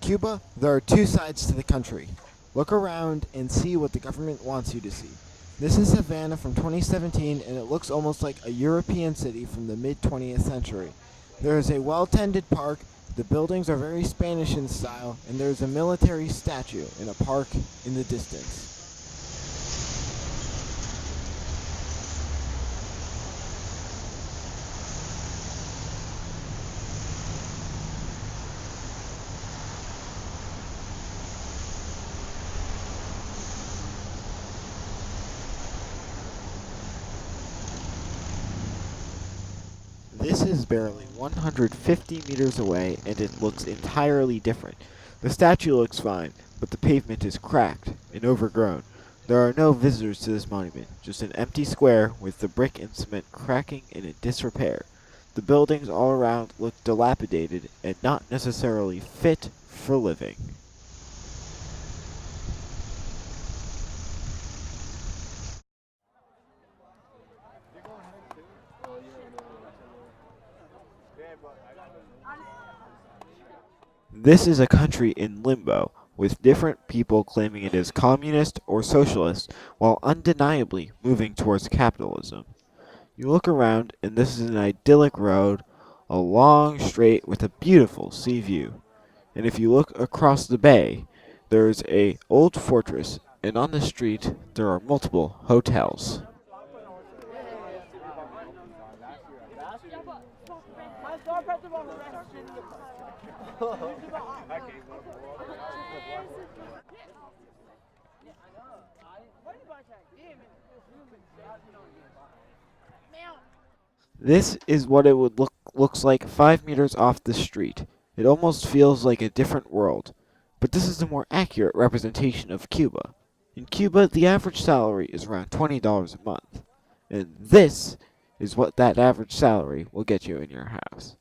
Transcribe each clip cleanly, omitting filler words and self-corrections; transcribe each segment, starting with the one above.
Cuba, there are two sides to the country. Look around and see what the government wants you to see. This is Havana from 2017, and it looks almost like a European city from the mid 20th century. There is a well tended park, the buildings are very Spanish in style, and there is a military statue in a park in the distance. This is barely 150 meters away, and it looks entirely different. The statue looks fine, but the pavement is cracked and overgrown. There are no visitors to this monument, just an empty square with the brick and cement cracking and in disrepair. The buildings all around look dilapidated and not necessarily fit for living. This is a country in limbo, with different people claiming it is communist or socialist, while undeniably moving towards capitalism. You look around, and this is an idyllic road, a long straight with a beautiful sea view. And if you look across the bay, there is a old fortress, and on the street there are multiple hotels. This is what it would looks like 5 meters off the street. It almost feels like a different world. But this is a more accurate representation of Cuba. In Cuba, the average salary is around $20 a month. And this is what that average salary will get you in your house.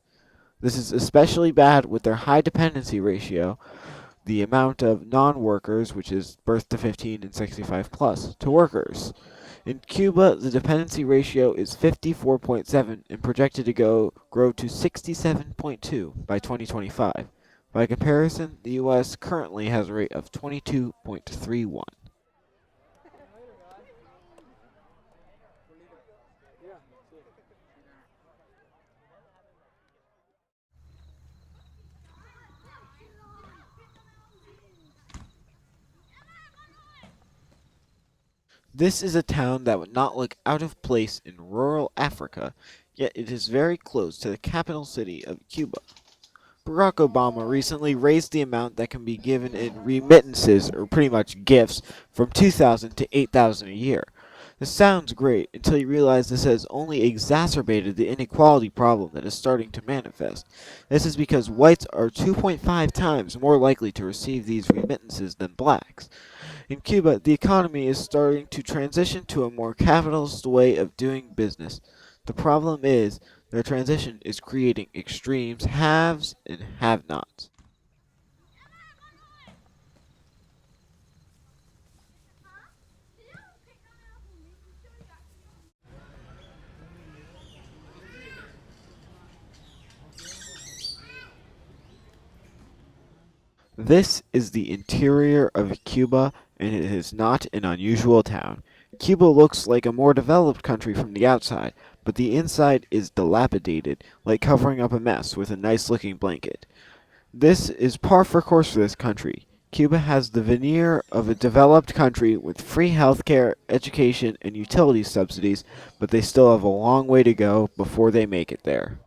This is especially bad with their high dependency ratio, the amount of non-workers, which is birth to 15 and 65 plus, to workers. In Cuba, the dependency ratio is 54.7 and projected to grow to 67.2 by 2025. By comparison, the US currently has a rate of 22.31. This is a town that would not look out of place in rural Africa, yet it is very close to the capital city of Cuba. Barack Obama recently raised the amount that can be given in remittances, or pretty much gifts, from 2,000 to 8,000 a year. This sounds great until you realize this has only exacerbated the inequality problem that is starting to manifest. This is because whites are 2.5 times more likely to receive these remittances than blacks. In Cuba, the economy is starting to transition to a more capitalist way of doing business. The problem is, their transition is creating extremes, haves and have-nots. This is the interior of Cuba, and it is not an unusual town. Cuba looks like a more developed country from the outside, but the inside is dilapidated, like covering up a mess with a nice-looking blanket. This is par for course for this country. Cuba has the veneer of a developed country with free healthcare, education, and utility subsidies, but they still have a long way to go before they make it there.